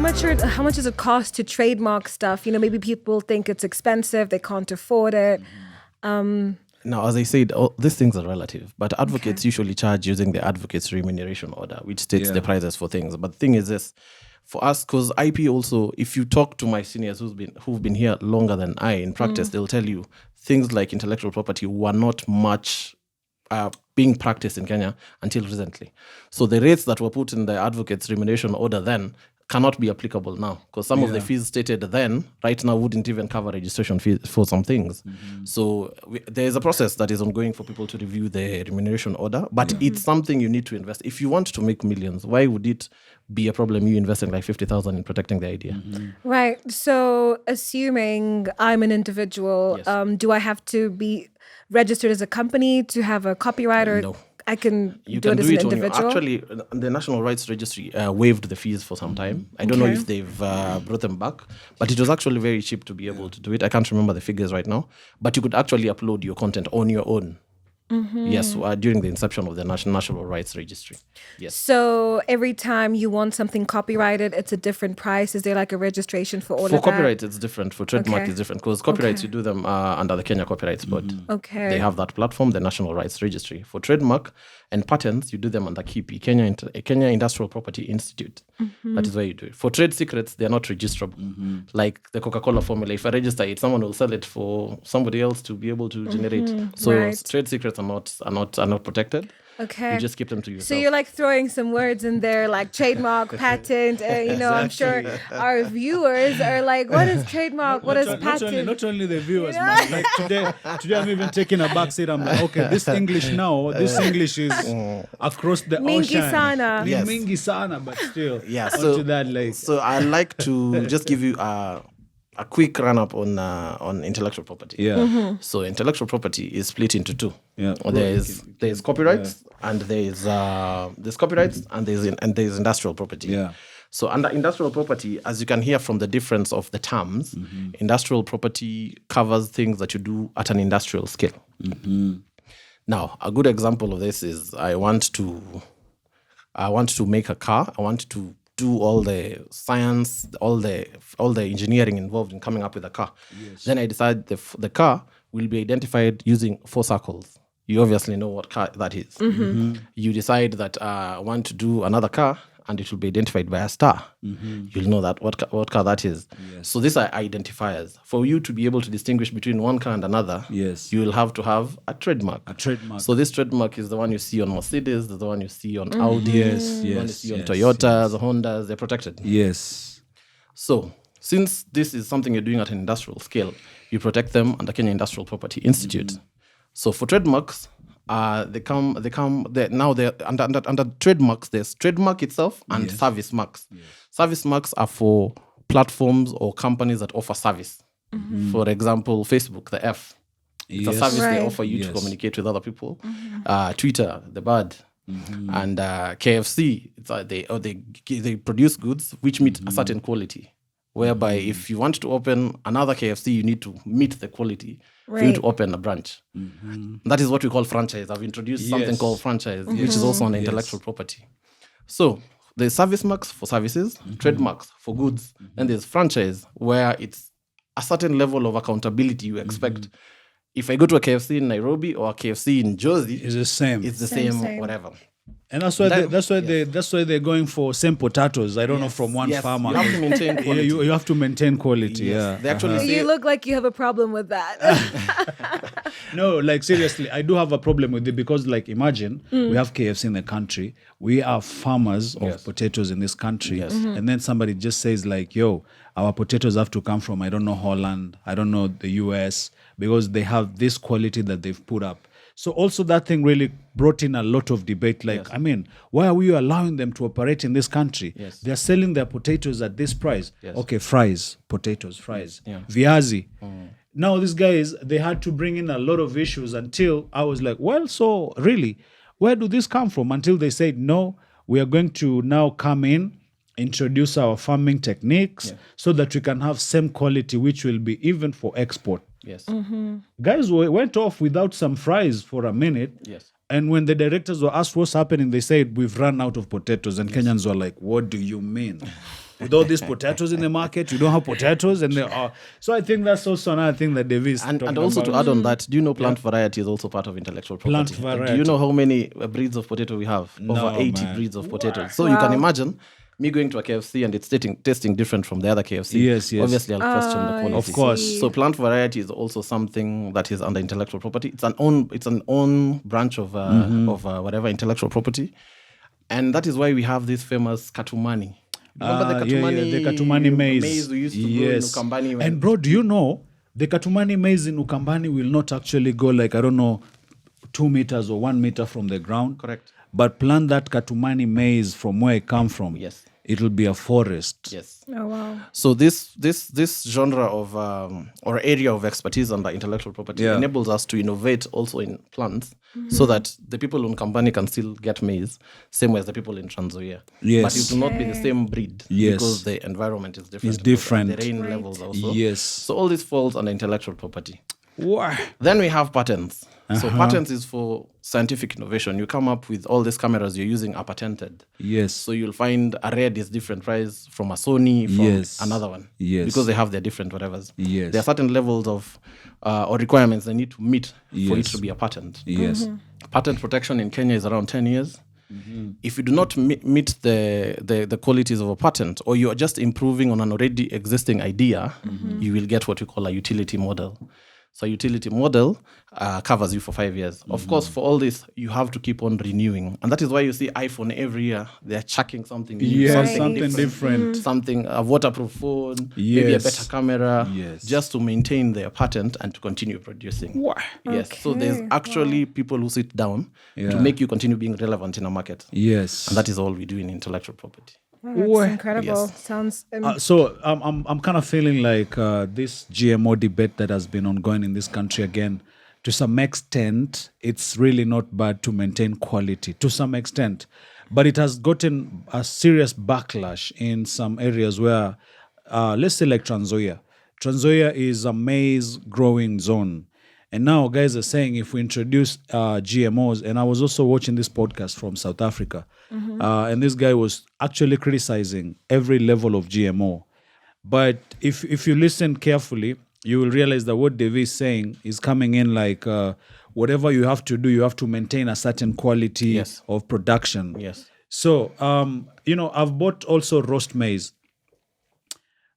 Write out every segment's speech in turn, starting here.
how much does it cost to trademark stuff? Maybe people think it's expensive, they can't afford it. Now, as I said, these things are relative, but advocates usually charge using the advocate's remuneration order, which states the prices for things. But the thing is this, for us, because IP also, if you talk to my seniors who've been here longer than I in practice, they'll tell you things like intellectual property were not much being practiced in Kenya until recently. So the rates that were put in the advocate's remuneration order then cannot be applicable now, because some of the fees stated then right now wouldn't even cover registration fees for some things. So there is a process that is ongoing for people to review the remuneration order, but it's something you need to invest. If you want to make millions, why would it be a problem you investing like 50,000 in protecting the idea? Right. So assuming I'm an individual, do I have to be registered as a company to have a copyright, or No. I can You do can it as do an it individual? Actually, the National Rights Registry waived the fees for some time. I don't know if they've brought them back, but it was actually very cheap to be able to do it. I can't remember the figures right now, but you could actually upload your content on your own. Yes, during the inception of the National Rights Registry. Yes. So every time you want something copyrighted, it's a different price. Is there like a registration for all of that? For copyright, it's different. For trademark, it's different. Because copyrights, you do them under the Kenya Copyrights Board. Okay. They have that platform, the National Rights Registry. For trademark and patents, you do them under KIPI, Kenya Industrial Property Institute. That is where you do it. For trade secrets, they are not registrable. Like the Coca-Cola formula, if I register it, someone will sell it for somebody else to be able to generate. So trade secrets are not protected. Okay. You just keep them to yourself. So you're like throwing some words in there, like trademark, patent. I'm sure our viewers are like, "What is trademark? What is patent?" Not only the viewers, man. Like today I'm even taking a back seat. I'm like, okay, this English is across the Mingi ocean. sana. Yes. Mingi sana, but still. Yeah. Onto that, like. So I like to just give you a quick run up on intellectual property. Yeah. So intellectual property is split into two. Yeah. There's copyrights and there's copyrights and there's industrial property. Yeah. So under industrial property, as you can hear from the difference of the terms, industrial property covers things that you do at an industrial scale. Now, a good example of this is I want to make a car. I want to do all the science, all the engineering involved in coming up with a car. Yes. Then I decide the car will be identified using 4 circles. You obviously know what car that is. You decide that I want to do another car, and it will be identified by a star. You'll know that what car that is. Yes. So these are identifiers. For you to be able to distinguish between one car and another, you will have to have a trademark. So this trademark is the one you see on Mercedes, the one you see on Audi, the one you see on Toyotas, Hondas. They're protected. Yes. So since this is something you're doing at an industrial scale, you protect them under Kenya Industrial Property Institute. So for trademarks, they're under trademarks. There's trademark itself and service marks. Service marks are for platforms or companies that offer service. For example, Facebook, the F. It's a service they offer you to communicate with other people. Twitter, the bird. And KFC, they produce goods which meet a certain quality. Whereby if you want to open another KFC, you need to meet the quality for you to open a branch. That is what we call franchise. I've introduced something called franchise, which is also an intellectual property. So there's service marks for services, trademarks for goods, and there's franchise where it's a certain level of accountability you expect. If I go to a KFC in Nairobi or a KFC in Jozi, it's the same. It's the same. Whatever. And that's why they're going for same potatoes. I don't know, from one farmer. You have to maintain quality. You have to maintain quality. Yeah. They actually say, you look like you have a problem with that. No, like seriously, I do have a problem with it because, like, imagine we have KFC in the country. We are farmers of potatoes in this country, and then somebody just says like, "Yo, our potatoes have to come from I don't know Holland, I don't know the US, because they have this quality that they've put up." So also that thing really brought in a lot of debate. Like, I mean, why are we allowing them to operate in this country? They're selling their potatoes at this price. Okay, potatoes, fries. Viazi. Now these guys, they had to bring in a lot of issues until I was like, well, so really, where do this come from? Until they said, no, we are going to now come in, introduce our farming techniques so that we can have same quality, which will be even for export. Guys went off without some fries for a minute. And when the directors were asked what's happening, they said, we've run out of potatoes. And Kenyans were like, what do you mean? with all these potatoes in the market, you don't have potatoes, and they are. So I think that's also another thing that Davis And also to add on that, do you know plant variety is also part of intellectual property? Plant variety. Do you know how many breeds of potato we have? Over 80 man. breeds of potatoes. So you can imagine me going to a KFC and it's tasting different from the other KFC. Yes. Obviously, I'll question the quality. Of course. So plant variety is also something that is under intellectual property. It's an own branch of whatever intellectual property, and that is why we have this famous katumani. Remember the katumani? The katumani maize. We used to grow in Ukambani. And bro, do you know the katumani maize in Ukambani will not actually go 2 meters or 1 meter from the ground. Correct. But plant that katumani maize from where it come from. Yes. It will be a forest. Yes. Oh wow. So this genre of or area of expertise under intellectual property enables us to innovate also in plants, so that the people in Kambani can still get maize, same way as the people in Trans Nzoia. Yes. But it will not be the same breed because the environment is different. It's different. And the rain levels also. Yes. So all this falls under intellectual property. Wow. Then we have patents. So patents is for scientific innovation. You come up with all these cameras you're using are patented. Yes. So you'll find a Red is different price from a Sony, from another one. Yes. Because they have their different whatevers. Yes. There are certain levels of or requirements they need to meet for it to be a patent. Yes. Patent protection in Kenya is around 10 years. If you do not meet the qualities of a patent, or you're just improving on an already existing idea, you will get what we call a utility model. So a utility model covers you for 5 years. Of course, for all this, you have to keep on renewing. And that is why you see iPhone every year, they're chucking something new, Yes, something different. something, a waterproof phone, maybe a better camera, just to maintain their patent and to continue producing. Wow. Yes, so there's actually people who sit down to make you continue being relevant in a market. Yes. And that is all we do in intellectual property. Oh, that's incredible. Sounds So I'm kind of feeling like this GMO debate that has been ongoing in this country again, to some extent, it's really not bad to maintain quality, to some extent. But it has gotten a serious backlash in some areas where, let's say like Trans Nzoia. Trans Nzoia is a maize growing zone. And now guys are saying if we introduce GMOs, and I was also watching this podcast from South Africa, and this guy was actually criticizing every level of GMO. But if you listen carefully, you will realize that what Devi is saying is coming in like whatever you have to do, you have to maintain a certain quality of production. Yes. So, I've bought also roast maize.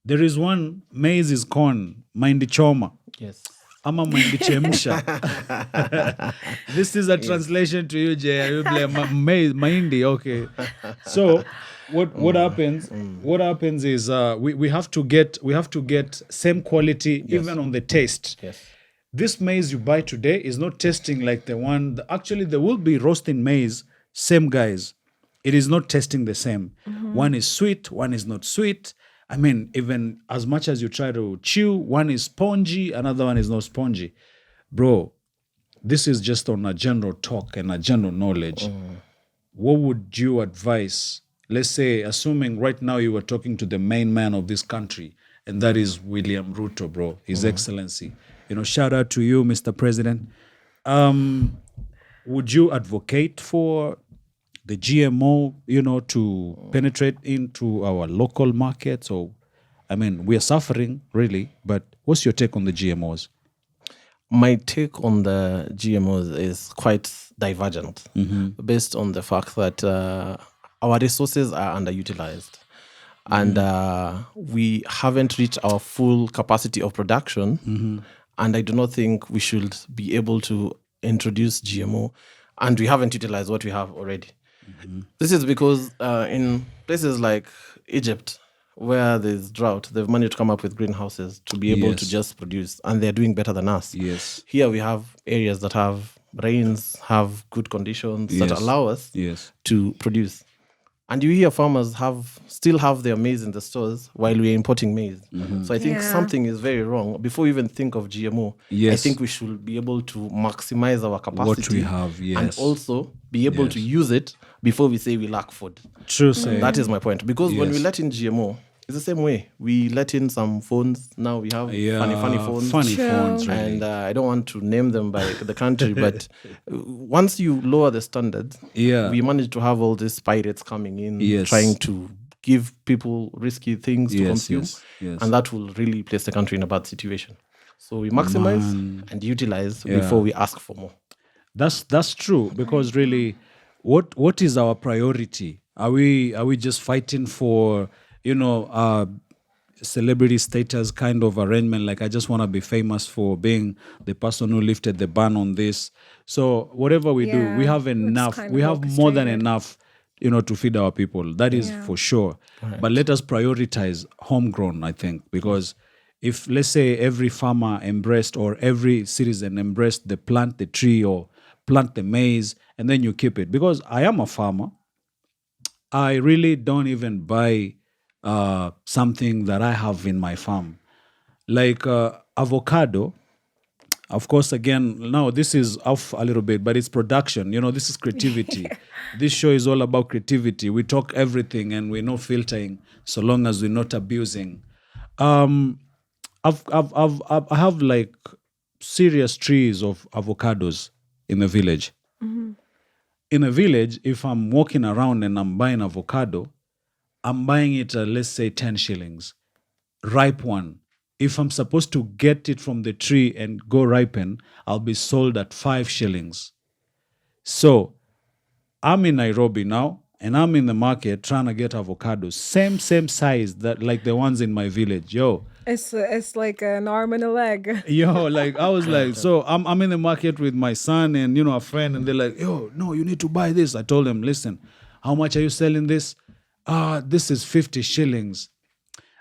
There is one, maize is corn, mahindi choma. Yes. Ama mahindi chemsha. This is a translation to you, Jay. You'll be like, mahindi, okay. So what happens? What happens is we have to get same quality even on the taste. Yes. This maize you buy today is not tasting like the one. Actually, there will be roasting maize, same guys. It is not tasting the same. One is sweet, one is not sweet. I mean, even as much as you try to chew, one is spongy, another one is not spongy. Bro, this is just on a general talk and a general knowledge. What would you advise? Let's say, assuming right now you were talking to the main man of this country, and that is William Ruto, bro, His Excellency. Shout out to you, Mr. President. Would you advocate for the GMO, to penetrate into our local markets? Or, I mean, we are suffering, really, but what's your take on the GMOs? My take on the GMOs is quite divergent, based on the fact that our resources are underutilized. And we haven't reached our full capacity of production. And I do not think we should be able to introduce GMO. And we haven't utilized what we have already. This is because in places like Egypt, where there's drought, they've managed to come up with greenhouses to be able to just produce, and they're doing better than us. Yes. Here we have areas that have rains, have good conditions that allow us to produce. And you hear farmers still have their maize in the stores while we're importing maize. So I think something is very wrong. Before we even think of GMO, I think we should be able to maximize our capacity. What we have, and also be able to use it before we say we lack food. True say. That is my point. Because when we let in GMO, it's the same way. We let in some phones. Now we have funny phones. Funny phones, really. And I don't want to name them by the country, but once you lower the standards, we manage to have all these pirates coming in, trying to give people risky things to consume. yes. And that will really place the country in a bad situation. So we maximize and utilize before we ask for more. That's true, because really, what is our priority? Are we just fighting for, celebrity status kind of arrangement? Like, I just want to be famous for being the person who lifted the ban on this. So whatever we do, we have enough. We have more than enough, to feed our people. That is for sure. Right. But let us prioritize homegrown, I think, because if, let's say, every farmer embraced, or every citizen embraced the plant the tree or plant the maize, and then you keep it. Because I am a farmer. I really don't even buy something that I have in my farm. Like avocado, of course, again, now this is off a little bit, but it's production. This is creativity. This show is all about creativity. We talk everything and we're not filtering, so long as we're not abusing. I have like serious trees of avocados in the village. Mm-hmm. In a village, if I'm walking around and I'm buying avocado, I'm buying it at, let's say, 10 shillings. Ripe one. If I'm supposed to get it from the tree and go ripen, I'll be sold at 5 shillings. So I'm in Nairobi now, and I'm in the market trying to get avocados. Same size that like the ones in my village. Yo. It's like an arm and a leg. Yo, like I was like, so I'm in the market with my son and a friend, and they're like, yo, no, you need to buy this. I told them, listen, how much are you selling this? This is 50 shillings.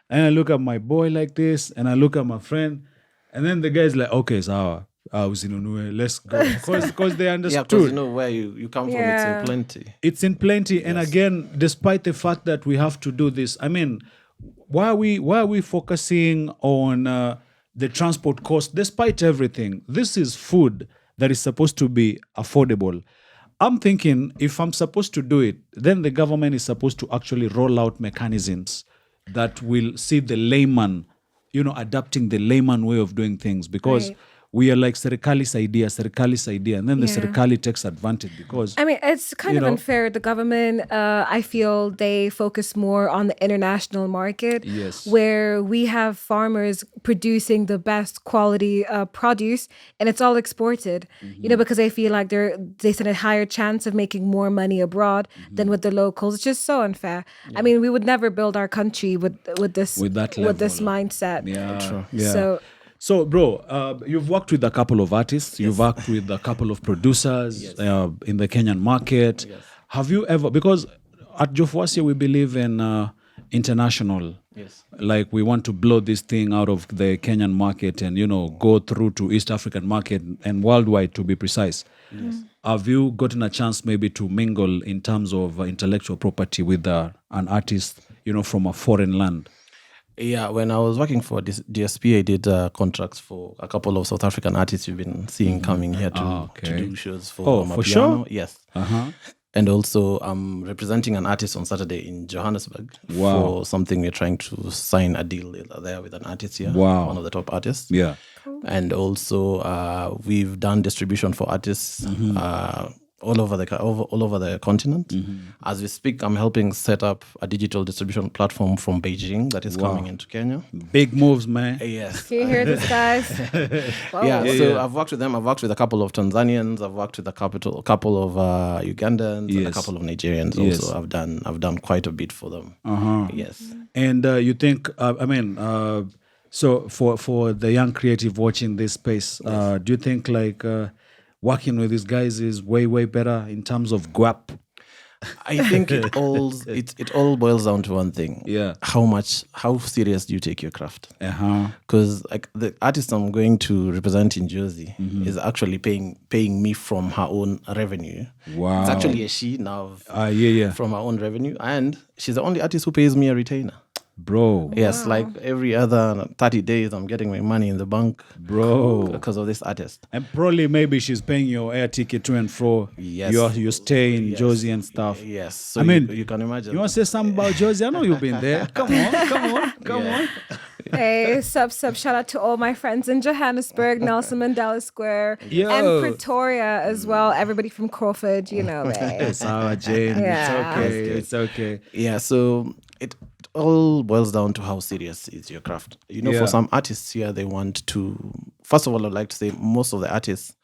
And I look at my boy like this, and I look at my friend, and then the guy's like, okay, so let's go. Because they understood. Yeah, because where you come from, it's in plenty. It's in plenty. Yes. And again, despite the fact that we have to do this, I mean, why are we focusing on the transport cost? Despite everything, this is food that is supposed to be affordable. I'm thinking, if I'm supposed to do it, then the government is supposed to actually roll out mechanisms that will see the layman, adapting the layman way of doing things. Because we are like serikali's idea, and then the serikali takes advantage because... I mean, it's kind of unfair. The government, I feel they focus more on the international market, where we have farmers producing the best quality produce, and it's all exported, because they feel like they stand a higher chance of making more money abroad than with the locals. It's just so unfair. Yeah. I mean, we would never build our country with this mindset. Yeah, true. Yeah. So, bro, you've worked with a couple of artists. You've worked with a couple of producers in the Kenyan market. Yes. Have you ever... Because at JOfuasia, we believe in international. Yes. Like, we want to blow this thing out of the Kenyan market and, go through to East African market and worldwide, to be precise. Yes. Have you gotten a chance maybe to mingle in terms of intellectual property with an artist, from a foreign land? Yeah, when I was working for DSP, I did contracts for a couple of South African artists you've been seeing coming here to do shows for for sure? Yes. Uh-huh. And also, I'm representing an artist on Saturday in Johannesburg for something we're trying to sign a deal there with an artist here, one of the top artists. Yeah. Cool. And also, we've done distribution for artists all over the continent. As we speak, I'm helping set up a digital distribution platform from Beijing that is coming into Kenya. Big moves, man. Yes. Can you hear this, guys? So I've worked with them. I've worked with a couple of Tanzanians. I've worked with a couple of Ugandans and a couple of Nigerians also. I've done quite a bit for them. Yes. And you think, so for the young creative watching this space, do you think like... working with these guys is way better in terms of guap? I think it all boils down to one thing. Yeah. How serious do you take your craft? Because like the artist I'm going to represent in Jersey is actually paying me from her own revenue. Wow. It's actually a she now from her own revenue, and she's the only artist who pays me a retainer. Bro. Yes, like every other 30 days, I'm getting my money in the bank. Bro. Because of this artist. And probably maybe she's paying your air ticket to and fro. Yes. Your stay in Jersey and stuff. Yes. So you can imagine. You want to say something about Jersey? I know you've been there. Come on. Hey, sup. Shout out to all my friends in Johannesburg, Nelson Mandela Square, and Pretoria as well. Everybody from Crawford, It's our Jane. Yeah. It's okay. Yeah, so it all boils down to how serious is your craft. For some artists here, they want to. First of all, I'd like to say most of the artists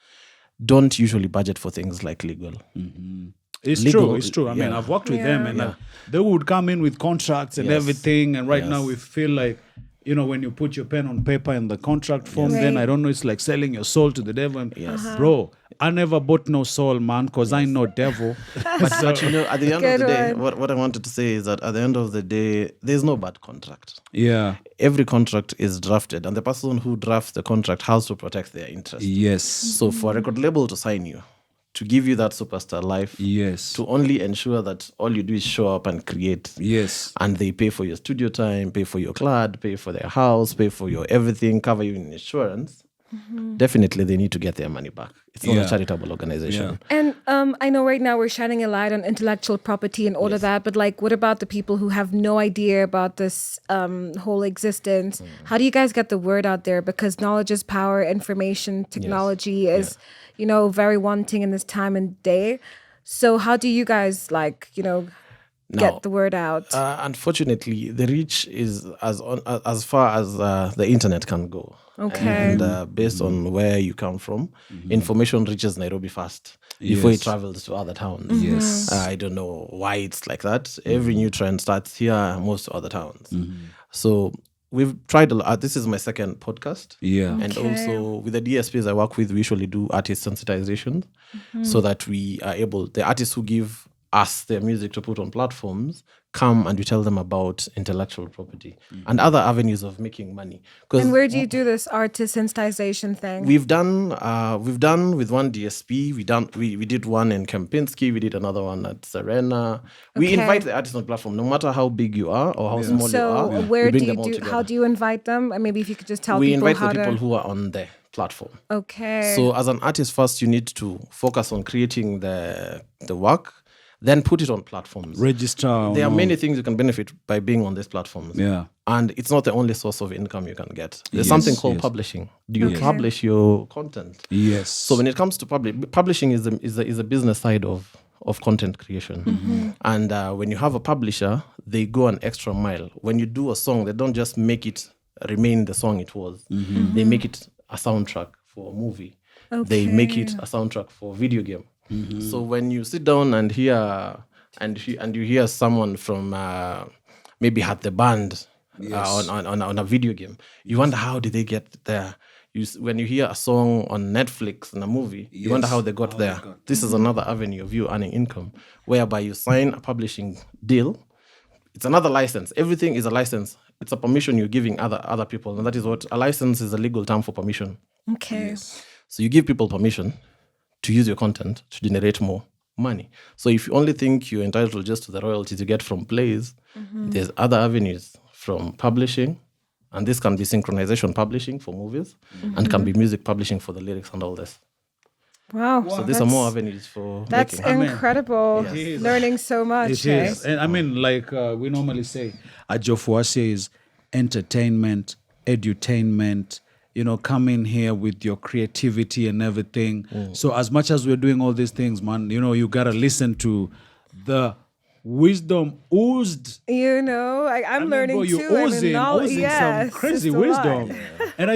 don't usually budget for things like legal. Mm-hmm. It's true. I mean, I've worked with them, and they would come in with contracts and everything. And right now, we feel like, when you put your pen on paper in the contract form, then I don't know, it's like selling your soul to the devil. And bro, I never bought no soul, man, because I know devil. But at the end of the day, what I wanted to say is that at the end of the day, there's no bad contract. Yeah. Every contract is drafted, and the person who drafts the contract has to protect their interest. Yes. So for a record label to sign you, to give you that superstar life, to only ensure that all you do is show up and create, and they pay for your studio time, pay for your clad, pay for their house, pay for your everything, cover you in insurance, definitely they need to get their money back. It's not a charitable organization. And I know right now we're shining a light on intellectual property and all of that, but like, what about the people who have no idea about this whole existence? How do you guys get the word out there? Because knowledge is power, information technology is, very wanting in this time and day. So how do you guys get the word out? Unfortunately, the reach is as far as the internet can go. Okay. And based on where you come from, information reaches Nairobi fast before it travels to other towns. Yes. I don't know why it's like that. Every new trend starts here, most other towns. So we've tried a lot. This is my second podcast. Yeah. And also with the DSPs I work with, we usually do artist sensitization so that we are able, the artists who give us their music to put on platforms, come and we tell them about intellectual property and other avenues of making money. And where do you do this artist sensitization thing? We've done with one DSP. We did one in Kempinski. We did another one at Serena. We invite the artists on the platform, no matter how big you are or how small you are. So where do you do? How do you invite them? And maybe if you could just tell people how to. We invite the people who are on the platform. Okay. So as an artist, first you need to focus on creating the work. Then put it on platforms. Register. There are many things you can benefit by being on these platforms. Yeah. And it's not the only source of income you can get. There's something called publishing. Do you publish your content? Yes. So when it comes to publishing is a business side of content creation. And when you have a publisher, they go an extra mile. When you do a song, they don't just make it remain the song it was. They make it a soundtrack for a movie. They make it a soundtrack for a video game. So when you sit down and hear you hear someone from maybe had the band on a video game, you wonder how did they get there. When you hear a song on Netflix and a movie, you wonder how they got there. This is another avenue of you earning income, whereby you sign a publishing deal. It's another license. Everything is a license. It's a permission you're giving other people, and that is what a license is, a legal term for permission. Okay. So you give people permission to use your content to generate more money. So if you only think you're entitled just to the royalties you get from plays, there's other avenues from publishing, and this can be synchronization publishing for movies, and can be music publishing for the lyrics and all this. Wow. So these are more avenues for That's making. incredible. Learning so much. It is. And I mean, like we normally say, at JOfuasia is entertainment, edutainment, come in here with your creativity and everything. So as much as we're doing all these things, man, you got to listen to the wisdom oozed. I'm learning bro, too. Oozing some crazy wisdom. And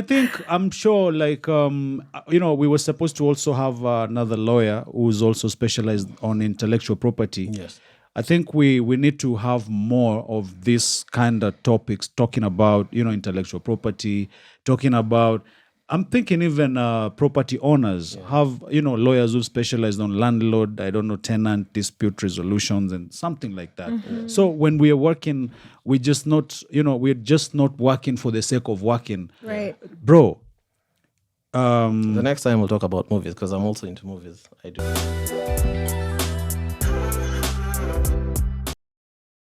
I'm sure, we were supposed to also have another lawyer who's also specialized on intellectual property. Yes. I think we need to have more of this kind of topics, talking about, intellectual property, talking about, I'm thinking even property owners have, lawyers who specialize on landlord, tenant dispute resolutions and something like that. So when we are working, we're just not working for the sake of working. Right. Bro. The next time we'll talk about movies, because I'm also into movies. I do.